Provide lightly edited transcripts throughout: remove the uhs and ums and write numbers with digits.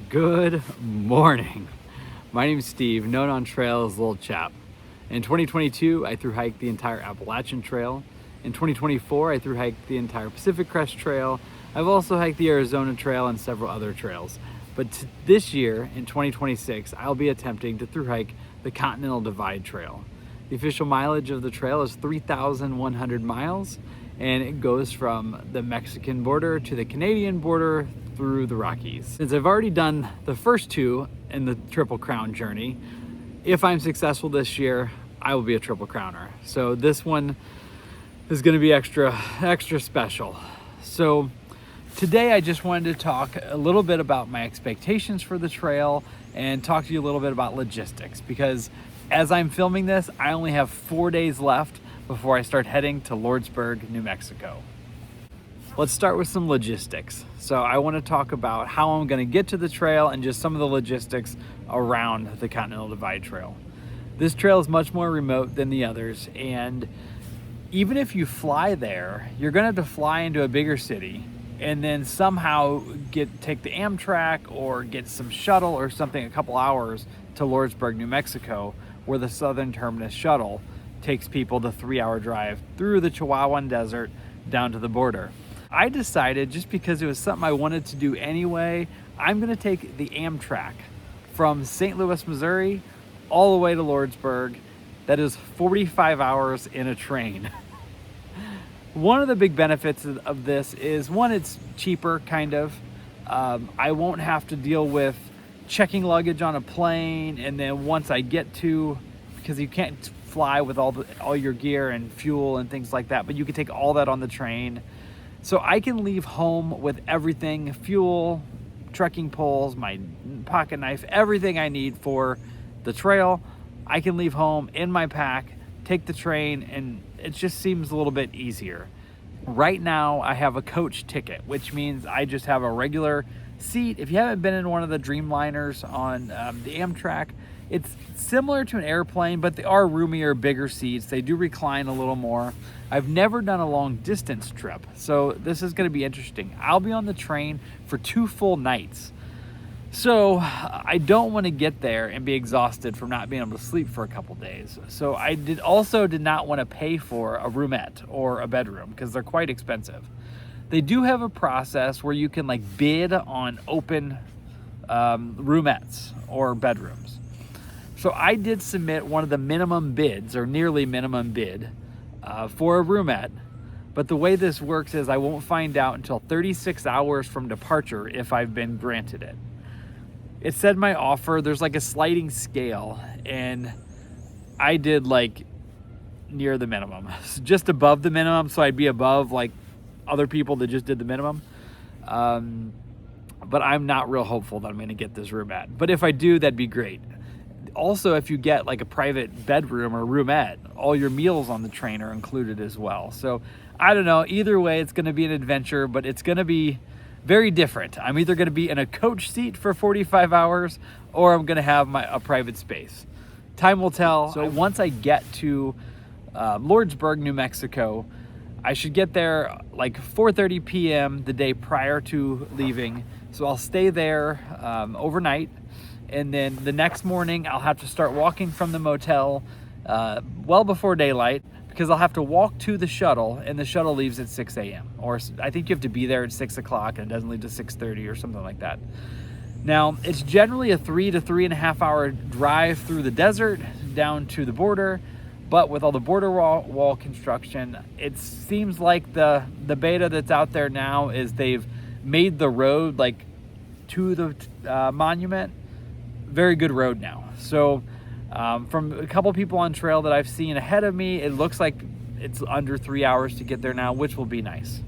Good morning. My name is Steve, known on trail as Lil'Chap. In 2022, I thru hiked the entire Appalachian Trail. In 2024, I thru hiked the entire Pacific Crest Trail. I've also hiked the Arizona Trail and several other trails. But this year, in 2026, I'll be attempting to thru hike the Continental Divide Trail. The official mileage of the trail is 3,100 miles, and it goes from the Mexican border to the Canadian border through the Rockies. Since I've already done the first two in the Triple Crown journey, if I'm successful this year, I will be a Triple Crowner. So this one is going to be extra special. So today I just wanted to talk a little bit about my expectations for the trail and talk to you a little bit about logistics, because as I'm filming this, I only have 4 days left before I start heading to Lordsburg, New Mexico. Let's start with some logistics. So I want to talk about how I'm going to get to the trail and just some of the logistics around the Continental Divide Trail. This trail is much more remote than the others, and even if you fly there, you're going to have to fly into a bigger city and then somehow take the Amtrak or get some shuttle or something a couple hours to Lordsburg, New Mexico, where the Southern Terminus shuttle takes people the 3-hour drive through the Chihuahuan Desert down to the border. I decided, just because it was something I wanted to do anyway, I'm going to take the Amtrak from St. Louis, Missouri, all the way to Lordsburg. That is 45 hours in a train. One of the big benefits of this is, one, it's cheaper, kind of. I won't have to deal with checking luggage on a plane, and then once I get to, because you can't fly with all your gear and fuel and things like that, but you can take all that on the train. So I can leave home with everything: fuel, trekking poles, my pocket knife, everything I need for the trail. I can leave home in my pack, take the train, and it just seems a little bit easier. Right now I have a coach ticket, which means I just have a regular seat. If you haven't been in one of the Dreamliners on the Amtrak, it's similar to an airplane, but they are roomier, bigger seats. They do recline a little more. I've never done a long distance trip, so this is going to be interesting. I'll be on the train for 2 full nights. So I don't want to get there and be exhausted from not being able to sleep for a couple days. So I did not want to pay for a roomette or a bedroom, because they're quite expensive. They do have a process where you can bid on open roomettes or bedrooms. So I did submit one of the minimum bids, or nearly minimum bid, for a roomette. But the way this works is I won't find out until 36 hours from departure if I've been granted it. It said my offer, there's a sliding scale, and I did near the minimum, just above the minimum, so I'd be above other people that just did the minimum. But I'm not real hopeful that I'm going to get this roomette. But if I do, that'd be great. Also, if you get a private bedroom or roomette, all your meals on the train are included as well. So I don't know. Either way, it's going to be an adventure, but it's going to be very different. I'm either going to be in a coach seat for 45 hours or I'm going to have a private space. Time will tell. So once I get to Lordsburg, New Mexico, I should get there 4:30 p.m. the day prior to leaving. So I'll stay there overnight. And then the next morning, I'll have to start walking from the motel well before daylight, because I'll have to walk to the shuttle, and the shuttle leaves at 6 a.m. Or I think you have to be there at 6 o'clock, and it doesn't leave to 6:30 or something like that. Now, it's generally a 3 to 3.5 hour drive through the desert down to the border, but with all the border wall construction, it seems like the beta that's out there now is they've made the road to the monument very good road now. So from a couple people on trail that I've seen ahead of me, it looks like it's under 3 hours to get there now, which will be nice.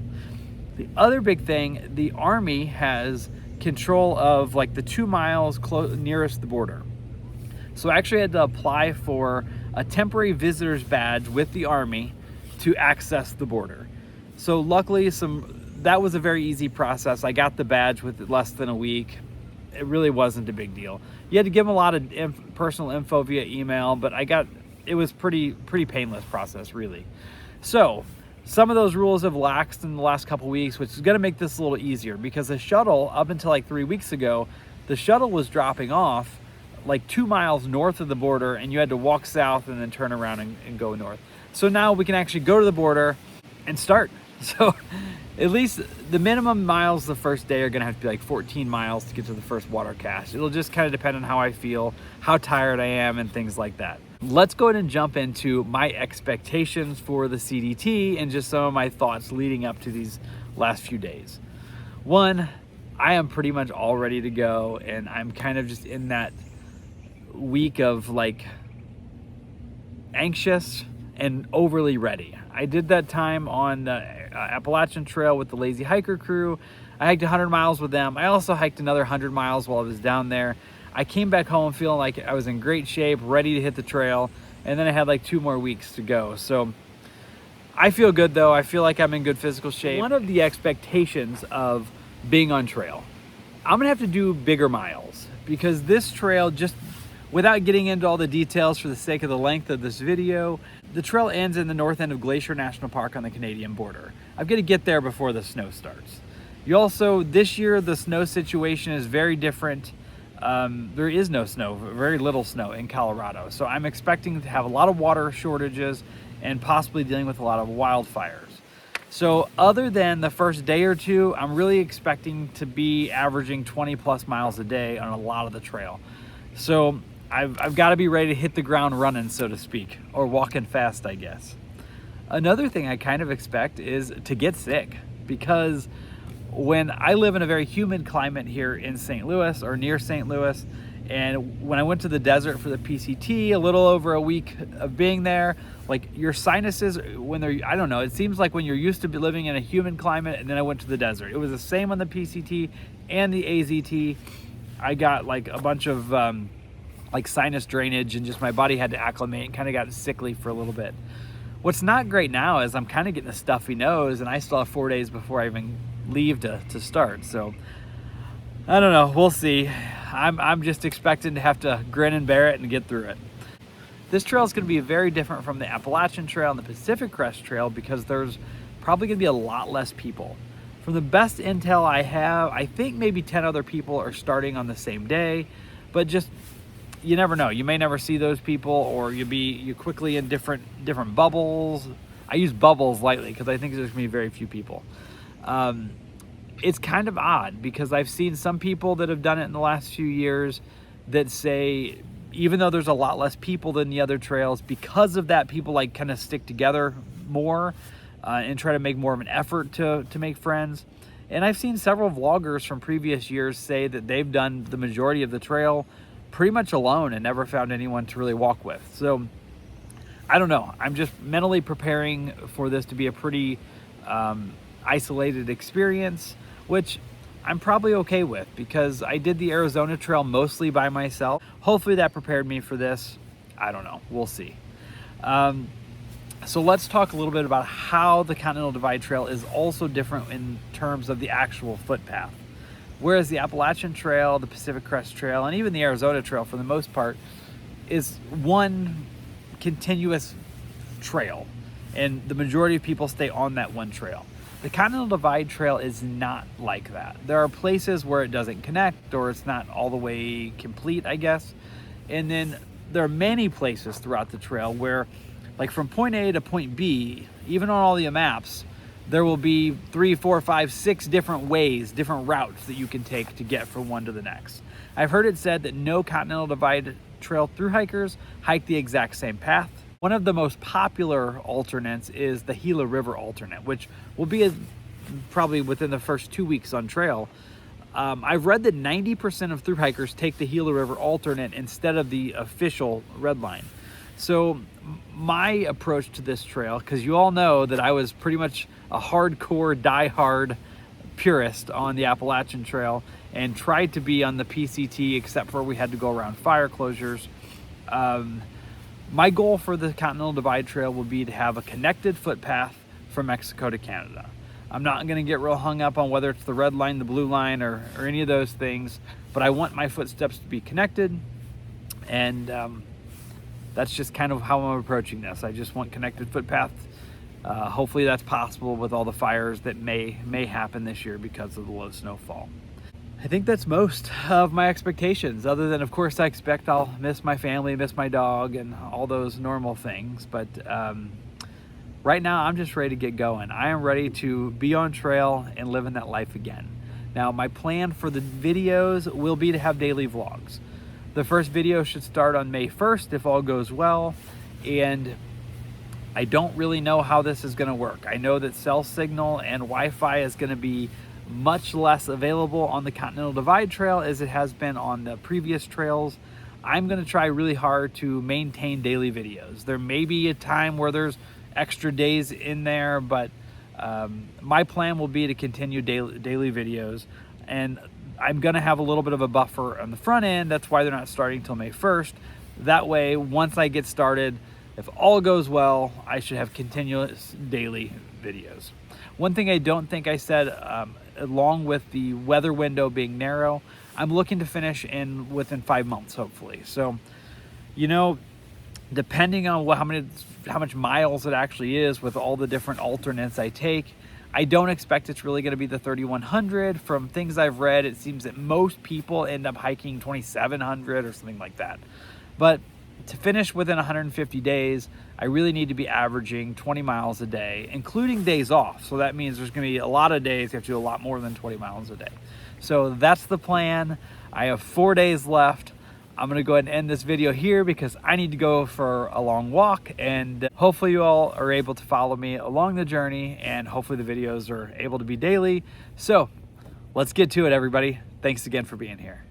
The other big thing, the Army has control of the 2 miles nearest the border. So I actually had to apply for a temporary visitor's badge with the Army to access the border. So luckily that was a very easy process. I got the badge with less than a week. It really wasn't a big deal. You had to give them a lot of personal info via email, but it was pretty painless process, really. So some of those rules have laxed in the last couple weeks, which is going to make this a little easier, because the shuttle up until 3 weeks ago the shuttle was dropping off like 2 miles north of the border, and you had to walk south and then turn around and go north. So now we can actually go to the border and start. So at least the minimum miles the first day are gonna have to be like 14 miles to get to the first water cache. It'll just kind of depend on how I feel, how tired I am, and things like that. Let's go ahead and jump into my expectations for the CDT and just some of my thoughts leading up to these last few days. One, I am pretty much all ready to go, and I'm kind of just in that week of like anxious and overly ready. I did that time on the Appalachian Trail with the Lazy Hiker crew. I hiked 100 miles with them. I also hiked another 100 miles while I was down there. I came back home feeling like I was in great shape, ready to hit the trail, and then I had like 2 more weeks to go. So I feel good though. I feel like I'm in good physical shape. One of the expectations of being on trail, I'm gonna have to do bigger miles, because this trail, just without getting into all the details for the sake of the length of this video, the trail ends in the north end of Glacier National Park on the Canadian border. I've got to get there before the snow starts. You also, this year, the snow situation is very different. There is no snow, very little snow in Colorado. So I'm expecting to have a lot of water shortages and possibly dealing with a lot of wildfires. So other than the first day or two, I'm really expecting to be averaging 20 plus miles a day on a lot of the trail. So I've got to be ready to hit the ground running, so to speak, or walking fast, I guess. Another thing I kind of expect is to get sick, because when I live in a very humid climate here in St. Louis or near St. Louis, and when I went to the desert for the PCT, a little over a week of being there, like your sinuses, when they're, I don't know, it seems like when you're used to be living in a humid climate, and then I went to the desert. It was the same on the PCT and the AZT. I got like a bunch of like sinus drainage, and just my body had to acclimate and kind of got sickly for a little bit. What's not great now is I'm kind of getting a stuffy nose, and I still have 4 days before I even leave to start. So I don't know, we'll see. I'm just expecting to have to grin and bear it and get through it. This trail is going to be very different from the Appalachian Trail and the Pacific Crest Trail, because there's probably going to be a lot less people. From the best intel I have, I think maybe 10 other people are starting on the same day, but just, you never know. You may never see those people, or you're quickly in different bubbles. I use bubbles lightly because I think there's going to be very few people. It's kind of odd, because I've seen some people that have done it in the last few years that say, even though there's a lot less people than the other trails, because of that, people like kind of stick together more and try to make more of an effort to make friends. And I've seen several vloggers from previous years say that they've done the majority of the trail pretty much alone and never found anyone to really walk with. So I don't know. I'm just mentally preparing for this to be a pretty isolated experience, which I'm probably okay with, because I did the Arizona Trail mostly by myself. Hopefully that prepared me for this. I don't know. We'll see. So let's talk a little bit about how the Continental Divide Trail is also different in terms of the actual footpath. Whereas the Appalachian Trail, the Pacific Crest Trail, and even the Arizona Trail for the most part is one continuous trail, and the majority of people stay on that one trail. The Continental Divide Trail is not like that. There are places where it doesn't connect, or it's not all the way complete, I guess. And then there are many places throughout the trail where, like from point A to point B, even on all the maps, there will be 3, 4, 5, 6 different ways, different routes that you can take to get from one to the next. I've heard it said that no Continental Divide Trail thru hikers hike the exact same path. One of the most popular alternates is the Gila River alternate, which will be probably within the first 2 weeks on trail. I've read that 90% of thru hikers take the Gila River alternate instead of the official red line. So my approach to this trail, because you all know that I was pretty much a hardcore, die-hard purist on the Appalachian Trail and tried to be on the PCT, except for we had to go around fire closures. My goal for the Continental Divide Trail will be to have a connected footpath from Mexico to Canada. I'm not going to get real hung up on whether it's the red line, the blue line, or any of those things, but I want my footsteps to be connected, and that's just kind of how I'm approaching this. I just want connected footpaths. Hopefully that's possible with all the fires that may happen this year because of the low snowfall. I think that's most of my expectations, other than, of course, I expect I'll miss my family, miss my dog, and all those normal things. But right now, I'm just ready to get going. I am ready to be on trail and living that life again. Now, my plan for the videos will be to have daily vlogs. The first video should start on May 1st if all goes well, and I don't really know how this is going to work. I know that cell signal and Wi-Fi is going to be much less available on the Continental Divide Trail as it has been on the previous trails. I'm going to try really hard to maintain daily videos. There may be a time where there's extra days in there, but my plan will be to continue daily videos, and I'm going to have a little bit of a buffer on the front end. That's why they're not starting until May 1st. That way, once I get started, if all goes well, I should have continuous daily videos. One thing I don't think I said, along with the weather window being narrow, I'm looking to finish within 5 months, hopefully. So, you know, depending on how much miles it actually is with all the different alternates I take, I don't expect it's really going to be the 3,100. From things I've read, it seems that most people end up hiking 2,700 or something like that. But to finish within 150 days, I really need to be averaging 20 miles a day, including days off. So that means there's going to be a lot of days you have to do a lot more than 20 miles a day. So that's the plan. I have 4 days left. I'm going to go ahead and end this video here because I need to go for a long walk, and hopefully you all are able to follow me along the journey, and hopefully the videos are able to be daily. So let's get to it, everybody. Thanks again for being here.